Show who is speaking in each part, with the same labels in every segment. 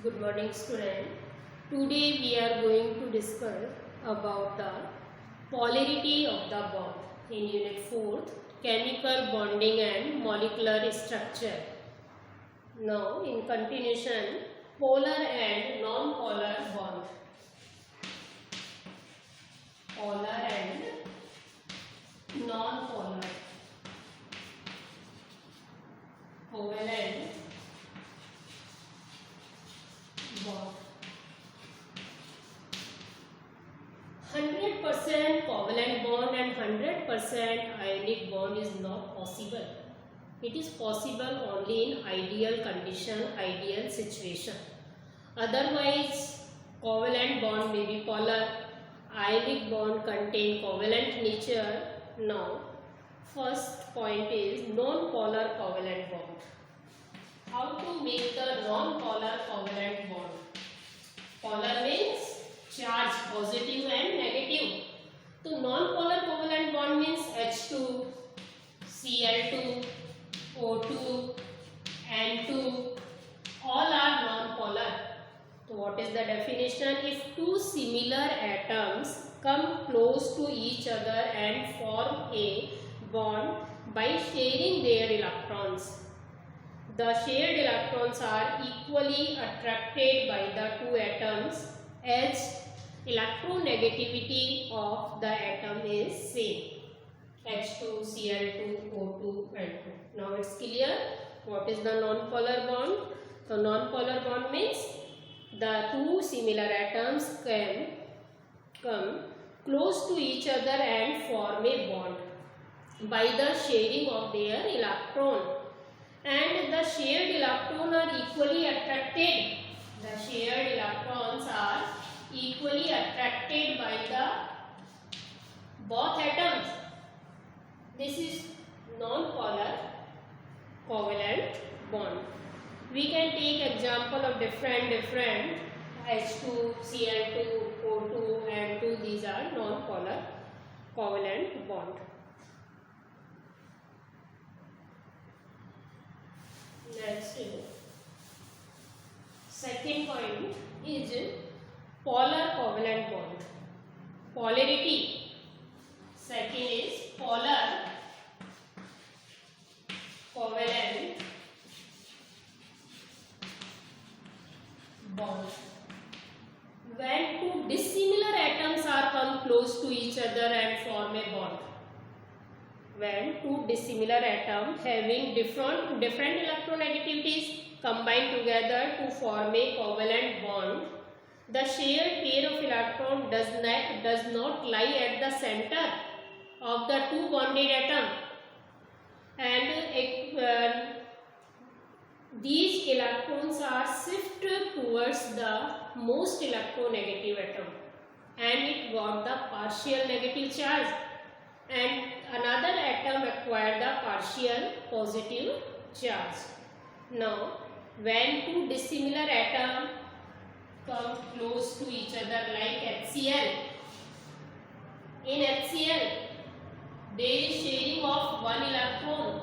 Speaker 1: Good morning, student. Today we are going to discuss about the polarity of the bond in Unit 4, Chemical Bonding and Molecular Structure. Now, in continuation, polar and non-polar bond. Polar and non-polar. Covalent bond. 100% covalent bond and 100% ionic bond is not possible. It is possible only in ideal condition, ideal situation. Otherwise, covalent bond may be polar, ionic bond contain covalent nature. Now, first point is non-polar covalent bond. How to make the non-polar covalent bond? Polar means charge positive and negative. So non-polar covalent bond means H2, Cl2, O2, N2, all are non-polar. So what is the definition? If two similar atoms come close to each other and form a bond by sharing their electrons, the shared electrons are equally attracted by the two atoms as electronegativity of the atom is same. H2, Cl2, O2, N2. Now it's clear what is the non-polar bond. So non-polar bond means the two similar atoms can come close to each other and form a bond by the sharing of their electron. And the shared electrons are equally attracted. The shared electrons are equally attracted by the both atoms. This is non-polar covalent bond. We can take example of different H2, Cl2, O2, N2. These are non-polar covalent bond. Next, second point is polar covalent bond. Polarity. Second is polar covalent bond. When two dissimilar atoms are come close to each other and form a bond. When two dissimilar atoms having different electronegativities combine together to form a covalent bond, the shared pair of electrons does not lie at the center of the two bonded atoms, and these electrons are shifted towards the most electronegative atom, and it got the partial negative charge, and another atom acquired the partial positive charge. Now, when two dissimilar atoms come close to each other like HCl, in HCl there is sharing of one electron.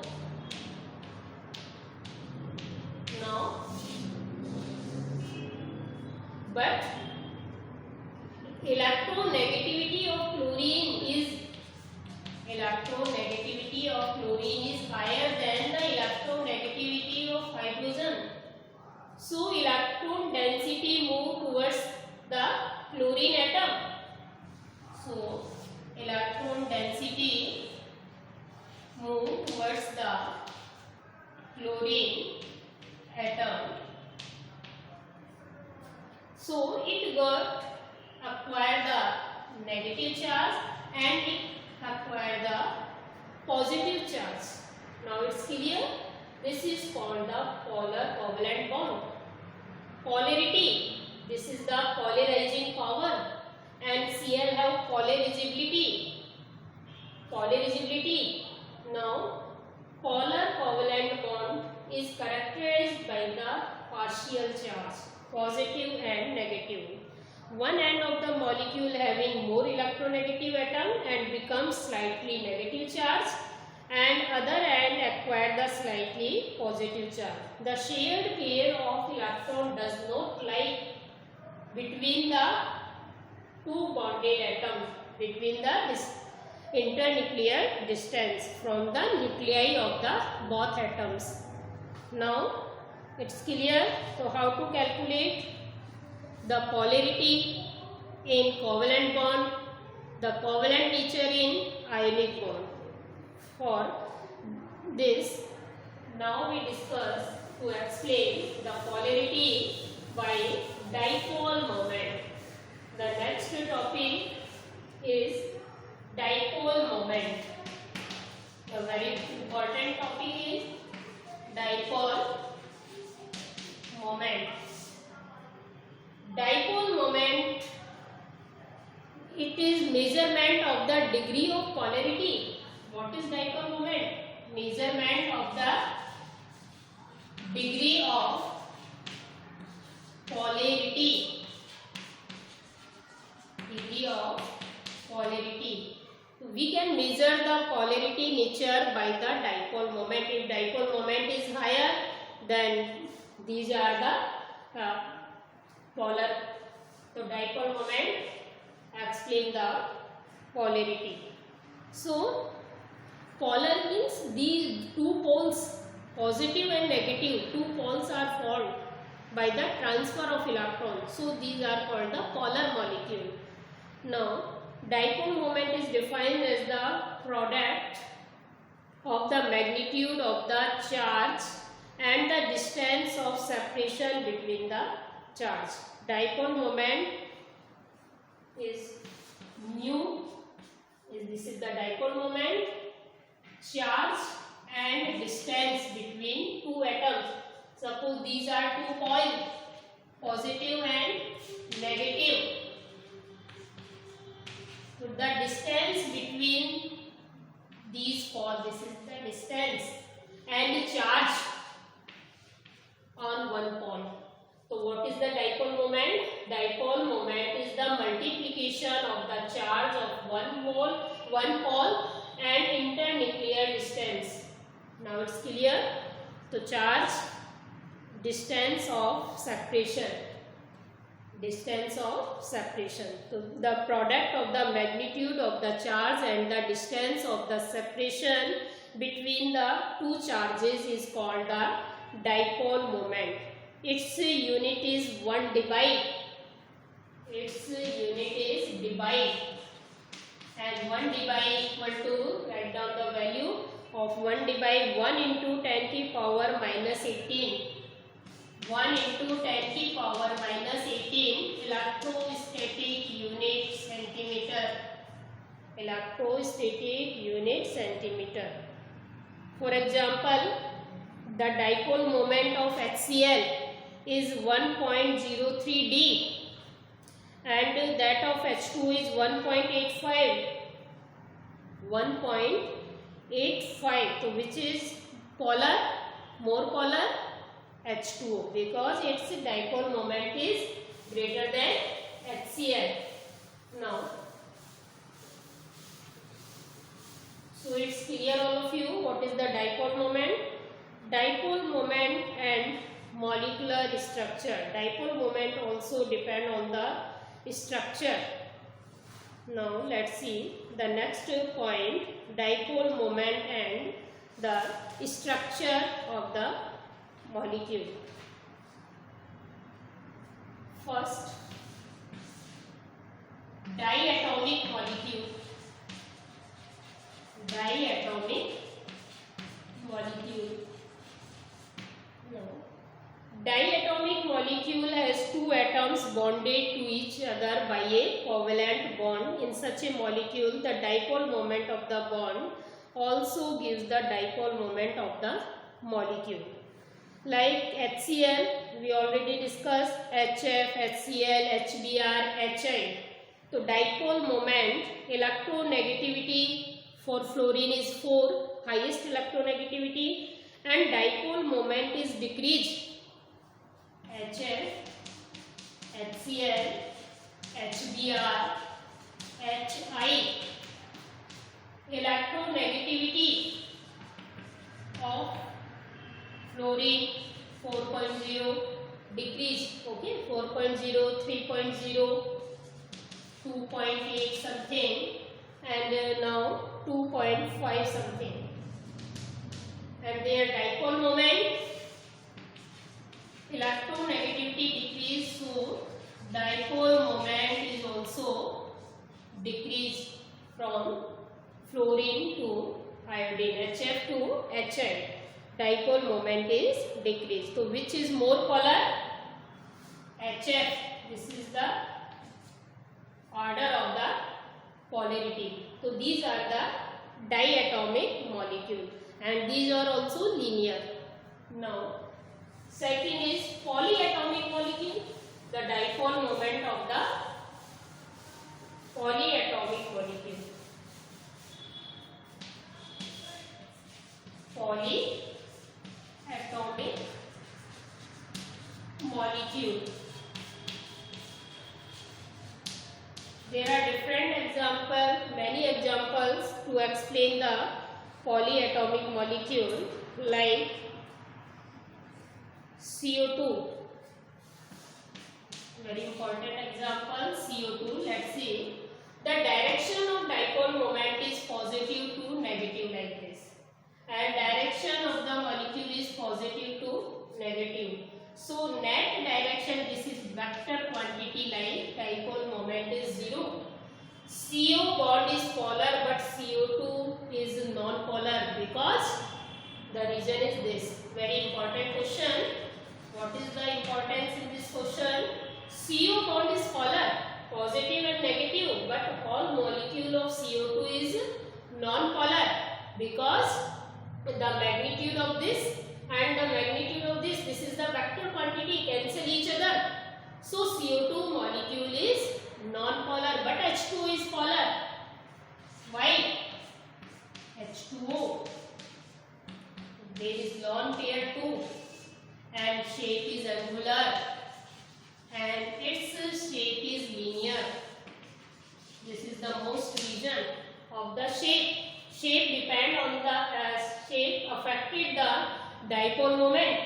Speaker 1: Now, but electronegativity of chlorine is higher than the electronegativity of hydrogen. So electron density move towards the chlorine atom. So electron density move towards the chlorine atom. So it got acquired the negative charge and it acquired the positive charge. Now it's clear. This is called the polar covalent bond. Polarity. This is the polarizing power, and Cl have polarizability. Now, polar covalent bond is characterized by the partial charge, positive and negative. One end of the molecule having more electronegative atom and becomes slightly negative charge, and other end acquire the slightly slightly positive charge. The shared pair of electron does not lie between the two bonded atoms, between the internuclear distance from the nuclei of the both atoms. Now it's clear. So how to calculate the polarity in covalent bond, the covalent nature in ionic bond. For this, now we discuss to explain the polarity by dipole moment. The next topic is dipole moment. A very important topic is dipole moment. Dipole moment, it is measurement of the degree of polarity. What is dipole moment? Measurement of the degree of polarity. Degree of polarity. We can measure the polarity nature by the dipole moment. If dipole moment is higher, then these are the polar. So dipole moment explain the polarity. So polar means these two poles, positive and negative, two poles are formed by the transfer of electrons. So these are called the polar molecule. Now dipole moment is defined as the product of the magnitude of the charge and the distance of separation between the charge. Dipole moment is mu, this is the dipole moment, charge and distance between two atoms. Suppose these are two points, positive and negative. So the distance between these poles, this is the distance, and charge on one pole. So what is the dipole moment? Dipole moment is the multiplication of the charge of one pole and internuclear distance. Now it's clear. So charge, distance of separation. Distance of separation. So the product of the magnitude of the charge and the distance of the separation between the two charges is called the dipole moment. Its unit is 1 debye. Its unit is debye. And 1 debye equal to, write down the value of 1 debye, 1 into 10 to power minus 18. 1 into 10 to power minus 18 electrostatic unit centimeter. Electrostatic unit centimeter. For example, the dipole moment of HCl is 1.03 D and that of H2 is 1.85. 1.85. So which is polar? More polar? H2O, because its dipole moment is greater than HCl. Now, so it's clear all of you what is the dipole moment. Dipole moment and molecular structure. Dipole moment also depend on the structure. Now let's see the next point, dipole moment and the structure of the molecule. First, diatomic molecule. Diatomic molecule. Now, diatomic molecule has two atoms bonded to each other by a covalent bond. In such a molecule, the dipole moment of the bond also gives the dipole moment of the molecule. Like HCl, we already discussed HF, HCl, HBr, HI. So dipole moment, electronegativity for fluorine is 4, highest electronegativity, and dipole moment is decreased. HF, HCl, HBr, HI. Electronegativity of fluorine 4.0 decrease. Okay, 4.0, 3.0, 2.8 something, and now 2.5 something. And their dipole moment, electronegativity decrease, so dipole moment is also decreased from fluorine to iodine, HF to HI. Dipole moment is decreased. So which is more polar? HF. This is the order of the polarity. So these are the diatomic molecule, and these are also linear. Now second is polyatomic molecule. The dipole moment of the polyatomic molecule. Polyatomic molecule. There are different examples, many examples to explain the polyatomic molecule, like CO2. Very important example, CO2. Let's see. The direction of dipole moment is positive to negative like this, and direction of the molecule is positive to negative. So net direction, this is vector quantity, like dipole moment is 0. CO bond is polar but CO2 is non-polar, because the reason is this. Very important question. What is the importance in this question? CO bond is polar, positive and negative, but all molecule of CO2 is non-polar, because the magnitude of this and the magnitude of this is the vector quantity, cancel each other. So CO2 molecule is non-polar, but H2 is polar. Why? H2O. There is lone pair too, and shape is angular, and its shape is linear. This is the most reason of the shape. Shape depend on the shape affected the dipole moment.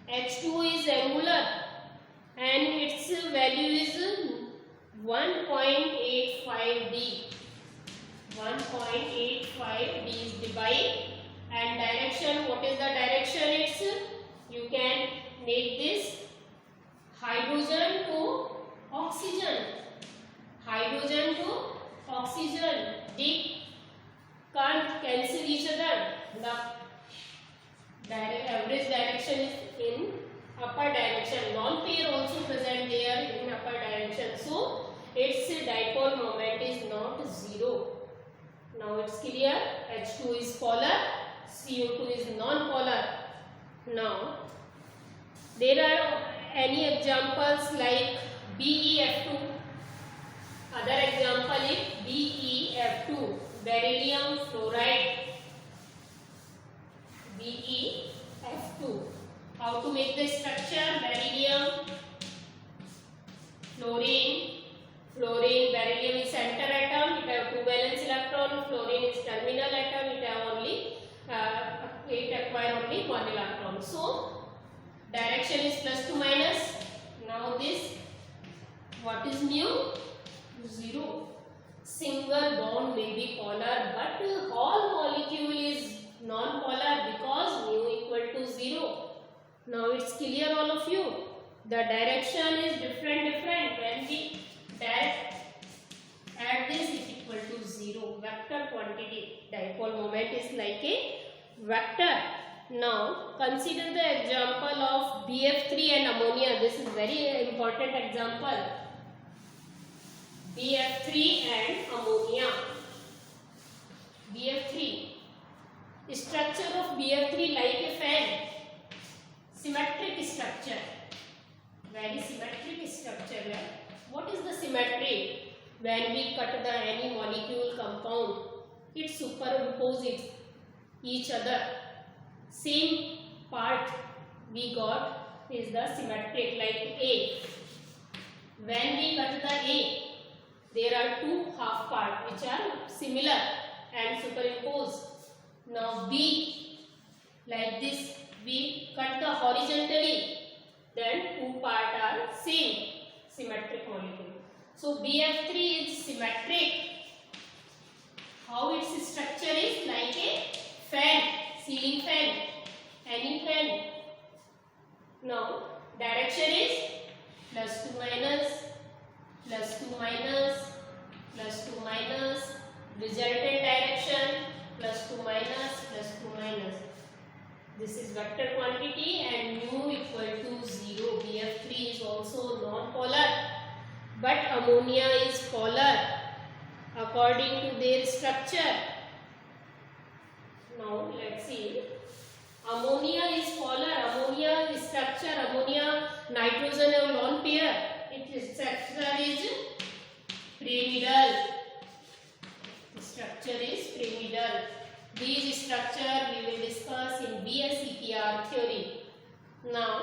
Speaker 1: H2 is angular and its value is 1.85 D. 1.85 D is divide, and direction, what is the direction? It's, you can make this hydrogen to oxygen. Hydrogen to oxygen. They can't cancel each other. The average direction is in upper direction. Lone pair also present there in upper direction. So its dipole moment is not 0. Now it's clear. H2 is polar, CO2 is non-polar. Now there are any examples like BeF2. Other example is BeF2, beryllium fluoride. BeF2. How to make the structure? Beryllium, fluorine, beryllium is center atom, it have 2 valence electron, fluorine is terminal atom, it have only it acquire only 1 electron. So direction is plus to minus. Now this, what is mu? 0. Single bond may be polar, but all molecule is non-polar, because mu equal to 0. Now it's clear, all of you. The direction is different. When we add this, is equal to 0. Vector quantity. Dipole moment is like a vector. Now consider the example of BF3 and ammonia. This is very important example. BF3 and ammonia. BF3. Structure of BF3 like a fan. Symmetric structure. Very symmetric structure. What is the symmetry? When we cut the any molecule compound, it superimposes each other. Same part we got is the symmetric, like A. When we cut the A, there are 2 half parts which are similar and superimposed. Now B, like this, we cut the horizontally, then two parts are same, symmetric molecule. So BF3 is symmetric. How its structure is like a fan, ceiling fan, any fan. Now direction is +2 minus, +2 minus, +2 minus. Resultant direction +2 minus, +2 minus. This is vector quantity and mu equal to 0. BF3 is also non-polar, but ammonia is polar according to their structure. Now let's see. Ammonia is polar. Ammonia is structure. Ammonia nitrogen and lone pair. Its structure is pyramidal. The structure is pyramidal. These structure we will discuss in BSEPR theory. Now,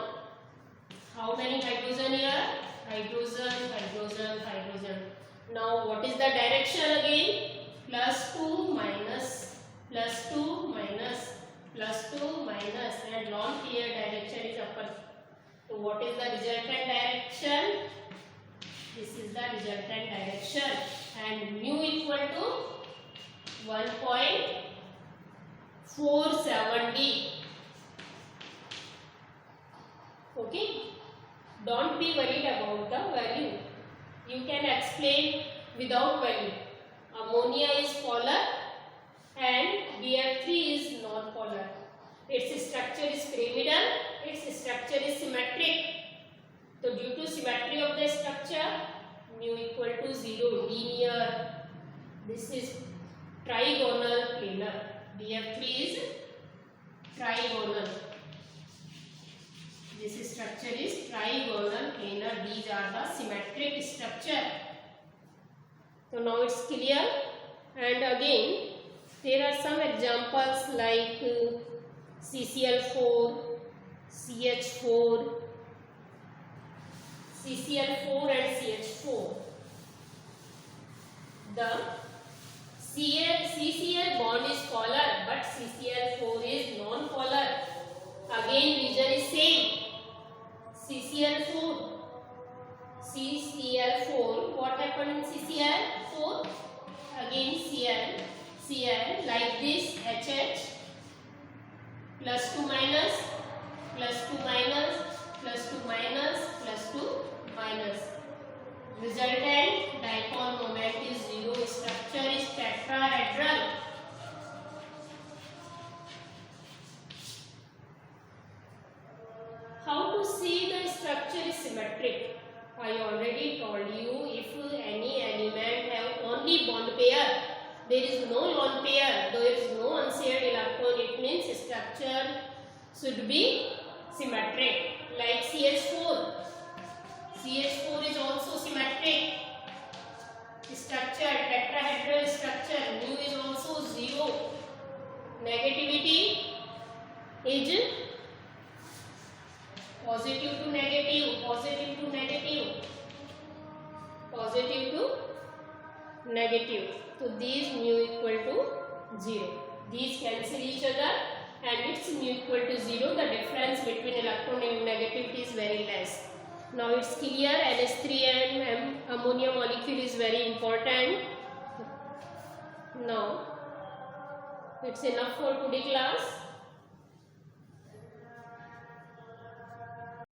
Speaker 1: how many hydrogen here? Hydrogen, hydrogen, hydrogen. Now, what is the direction again? +2 minus, +2 minus, +2 minus, and lone pair direction is upper. So, what is the resultant direction? This is the resultant direction, and mu equal to 1.470. Okay, don't be worried about the value. You can explain without value. Ammonia is polar and BF3 is non-polar. Its structure is pyramidal. Its structure is symmetric. So due to symmetry of the structure, mu equal to 0, linear. This is trigonal planar. BF3 is trigonal. This structure is trigonal planar. These are the symmetric structure. So now it's clear. And again, there are some examples like CCl4, CH4, CCl4 and CH4. The CCl bond is polar, but CCl4 is non-polar. Again, region is same. CCl4. What happened in CCl4? Again Cl like this, HH, +2 minus, +2 minus, +2 minus, +2 minus. Resultant dipole moment is 0. Structure is tetrahedral. How to see the structure is symmetric? I already told you, if any element have only bond pair, there is no lone pair, there is no unshared electron, it means structure should be symmetric. Like CH4. CH4 is also symmetric structure, tetrahedral structure. Mu is also 0. Negativity is positive to negative, positive to negative, positive to negative. So these mu equal to 0. These cancel each other and its mu equal to 0. The difference between electron and negativity is very less. Now it's clear. NH3 and ammonia molecule is very important. Now it's enough for today class.